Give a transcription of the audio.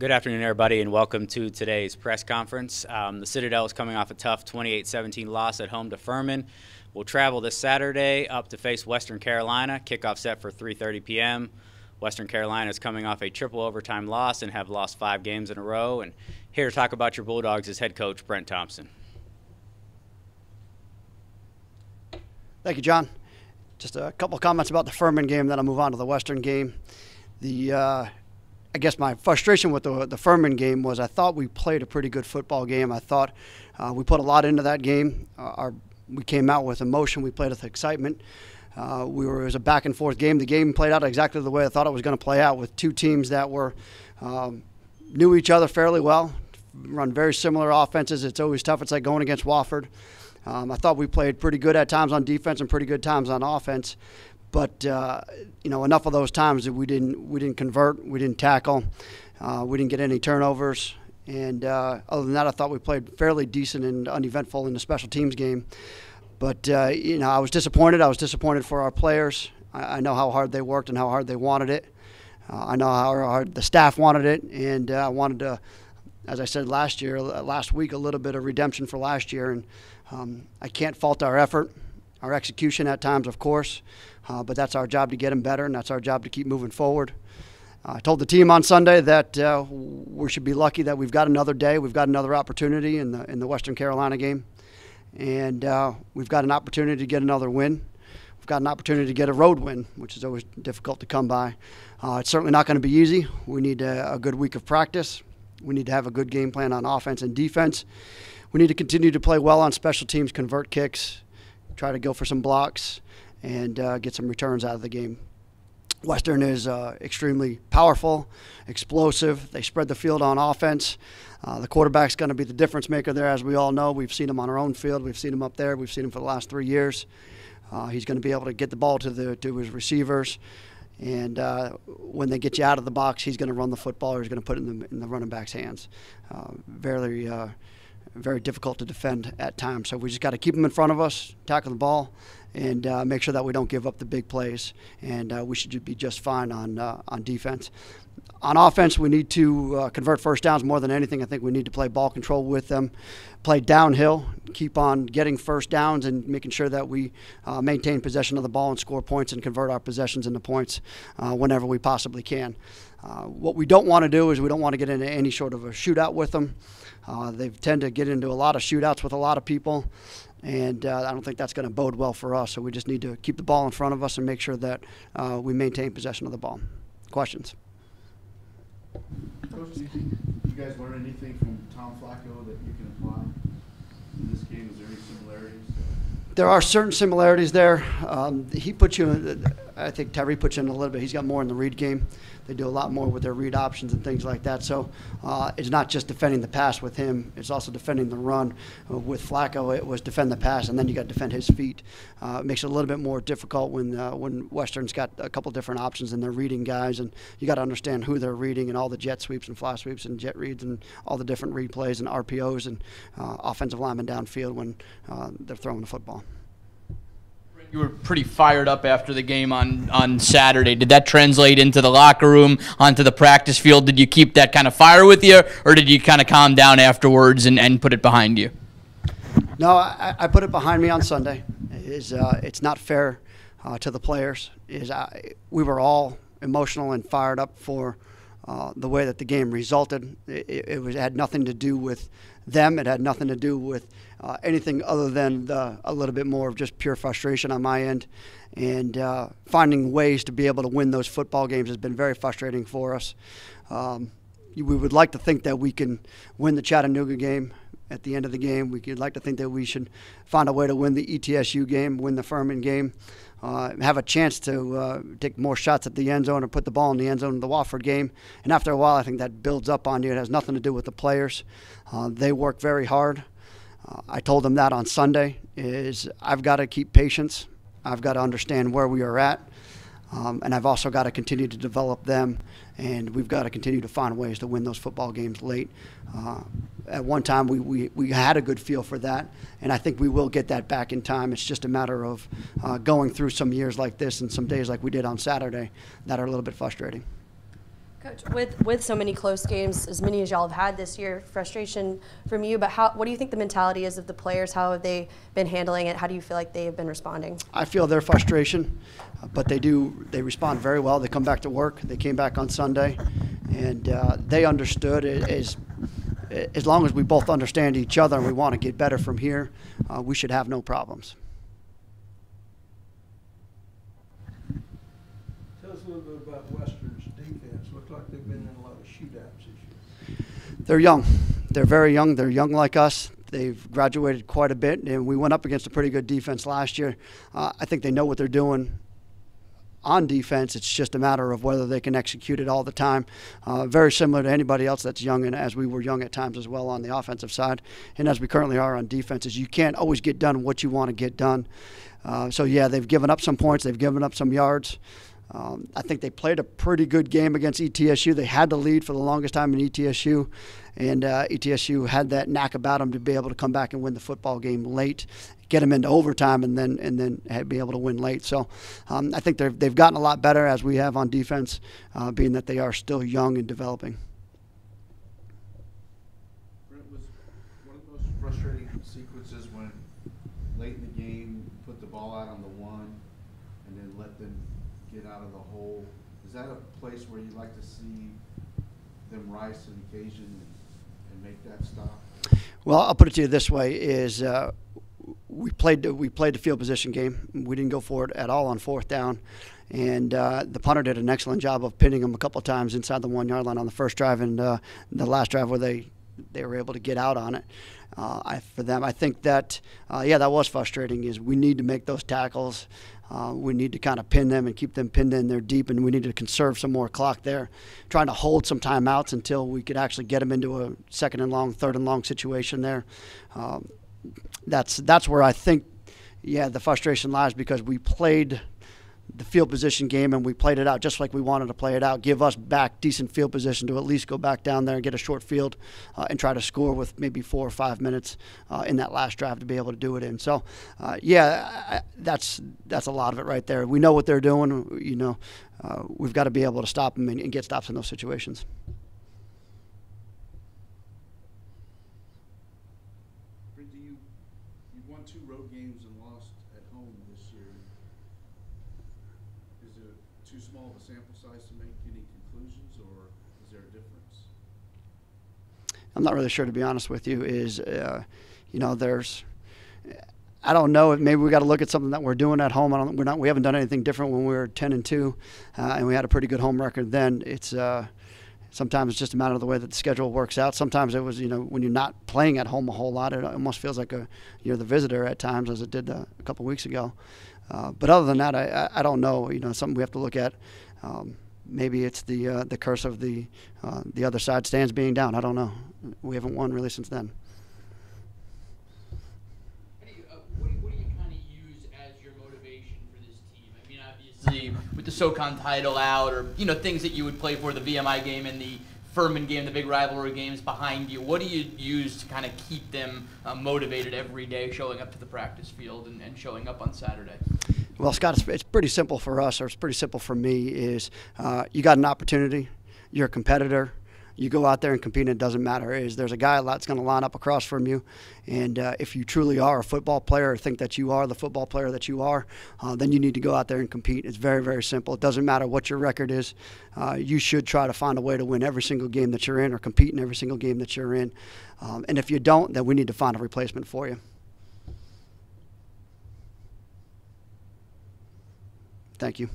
Good afternoon, everybody, and welcome to today's press conference. The Citadel is coming off a tough 28-17 loss at home to Furman. We'll travel this Saturday up to face Western Carolina. Kickoff set for 3:30 p.m. Western Carolina is coming off a triple overtime loss and have lost 5 games in a row. And here to talk about your Bulldogs is head coach Brent Thompson. Thank you, John. Just a couple of comments about the Furman game, then I'll move on to the Western game. I guess my frustration with the Furman game was I thought we played a pretty good football game. I thought we put a lot into that game. We came out with emotion. We played with excitement. It was a back-and-forth game. The game played out exactly the way I thought it was going to play out, with two teams that knew each other fairly well, run very similar offenses. It's always tough. It's like going against Wofford. I thought we played pretty good at times on defense and pretty good times on offense. But enough of those times that we didn't convert, we didn't tackle, we didn't get any turnovers, and other than that, I thought we played fairly decent and uneventful in the special teams game. But I was disappointed. I was disappointed for our players. I know how hard they worked and how hard they wanted it. I know how hard the staff wanted it, and I wanted to, as I said last week, a little bit of redemption for last year. And I can't fault our effort, our execution at times, of course. But that's our job to get them better, and that's our job to keep moving forward. I told the team on Sunday that we should be lucky that we've got another day, we've got another opportunity in the Western Carolina game, and we've got an opportunity to get another win. We've got an opportunity to get a road win, which is always difficult to come by. It's certainly not going to be easy. We need a good week of practice. We need to have a good game plan on offense and defense. We need to continue to play well on special teams, convert kicks, try to go for some blocks, and get some returns out of the game. Western is extremely powerful, explosive. They spread the field on offense. The quarterback's going to be the difference maker there, as we all know. We've seen him on our own field. We've seen him up there. We've seen him for the last 3 years. He's going to be able to get the ball to his receivers. And when they get you out of the box, he's going to run the football, or he's going to put it in the running back's hands. Very difficult to defend at times. So we just got to keep him in front of us, tackle the ball, and make sure that we don't give up the big plays. And we should be just fine on defense. On offense, we need to convert first downs more than anything. I think we need to play ball control with them, play downhill, keep on getting first downs and making sure that we maintain possession of the ball and score points and convert our possessions into points whenever we possibly can. What we don't want to do is we don't want to get into any sort of a shootout with them. They tend to get into a lot of shootouts with a lot of people, and I don't think that's going to bode well for us. So we just need to keep the ball in front of us and make sure that we maintain possession of the ball. Questions? Coach, do you think you guys learned anything from Tom Flacco that you can apply in this game? Is there any similarities? There are certain similarities there. He puts you in, I think Tyree puts you in a little bit. He's got more in the read game. They do a lot more with their read options and things like that. So it's not just defending the pass with him. It's also defending the run. With Flacco, it was defend the pass, and then you got to defend his feet. It makes it a little bit more difficult when Western's got a couple different options and they're reading guys, and you got to understand who they're reading and all the jet sweeps and fly sweeps and jet reads and all the different read plays and RPOs and offensive linemen downfield when they're throwing the football. You were pretty fired up after the game on Saturday. Did that translate into the locker room, onto the practice field? Did you keep that kind of fire with you, or did you kind of calm down afterwards and put it behind you? No, I put it behind me on Sunday. It's not fair to the players. We were all emotional and fired up for the way that the game resulted. It had nothing to do with them. It had nothing to do with anything other than a little bit more of just pure frustration on my end. And finding ways to be able to win those football games has been very frustrating for us. We would like to think that we can win the Chattanooga game at the end of the game. We would like to think that we should find a way to win the ETSU game, win the Furman game, have a chance to take more shots at the end zone or put the ball in the end zone in the Wofford game. And after a while, I think that builds up on you. It has nothing to do with the players. They work very hard. I told them that on Sunday, I've got to keep patience. I've got to understand where we are at. And I've also got to continue to develop them, and we've got to continue to find ways to win those football games late. At one time, we had a good feel for that, and I think we will get that back in time. It's just a matter of going through some years like this and some days like we did on Saturday that are a little bit frustrating. Coach, with so many close games, as many as y'all have had this year, frustration from you, but what do you think the mentality is of the players? How have they been handling it? How do you feel like they have been responding? I feel their frustration, but they respond very well. They come back to work. They came back on Sunday, and they understood it as long as we both understand each other and we want to get better from here, we should have no problems. Tell us a little bit about Western's defense. Looks like they've been in a lot of shootouts this year. They're young. They're very young. They're young like us. They've graduated quite a bit, and we went up against a pretty good defense last year. I think they know what they're doing on defense. It's just a matter of whether they can execute it all the time. Very similar to anybody else that's young, and as we were young at times as well on the offensive side, and as we currently are on defenses. You can't always get done what you want to get done. So, yeah, they've given up some points. They've given up some yards. I think they played a pretty good game against ETSU. They had the lead for the longest time in ETSU, and ETSU had that knack about them to be able to come back and win the football game late, get them into overtime, and then be able to win late. So I think they've gotten a lot better as we have on defense, being that they are still young and developing. Brent, was one of the most frustrating sequences when late in the game you put the ball out on the one and then let them get out of the hole. Is that a place where you like to see them rise to the occasion and make that stop? Well, I'll put it to you this way: is we played the field position game. We didn't go for it at all on fourth down, and the punter did an excellent job of pinning them a couple of times inside the 1 yard line on the first drive and the last drive where they were able to get out on it. For them, I think that that was frustrating. Is we need to make those tackles. We need to kind of pin them and keep them pinned in there deep, and we need to conserve some more clock there, trying to hold some timeouts until we could actually get them into a second and long, third and long situation there. That's where I think, the frustration lies, because we played the field position game and we played it out just like we wanted to play it out. Give us back decent field position to at least go back down there and get a short field and try to score with maybe 4 or 5 minutes in that last drive to be able to do it in. So, that's a lot of it right there. We know what they're doing. We've got to be able to stop them and get stops in those situations. You won 2 road games and lost at home this year. Is it too small of a sample size to make any conclusions, or is there a difference? I'm not really sure, to be honest with you. I don't know. Maybe we got to look at something that we're doing at home. We haven't done anything different when we were 10-2, and we had a pretty good home record then. It's sometimes it's just a matter of the way that the schedule works out. Sometimes it was, when you're not playing at home a whole lot, it almost feels like you're the visitor at times, as it did a couple weeks ago. But other than that, I don't know. Something we have to look at. Maybe it's the curse of the other side stands being down. I don't know. We haven't won really since then. What do you kind of use as your motivation for this team? I mean, obviously, with the SoCon title out, or things that you would play for, the VMI game and the Furman game, the big rivalry games behind you. What do you use to kind of keep them motivated every day, showing up to the practice field and showing up on Saturday? Well, Scott, it's pretty simple for us, or it's pretty simple for me. Is you got an opportunity, you're a competitor. You go out there and compete, and it doesn't matter. There's a guy that's going to line up across from you, and if you truly are a football player or think that you are the football player that you are, then you need to go out there and compete. It's very, very simple. It doesn't matter what your record is. You should try to find a way to win every single game that you're in, or compete in every single game that you're in. And if you don't, then we need to find a replacement for you. Thank you.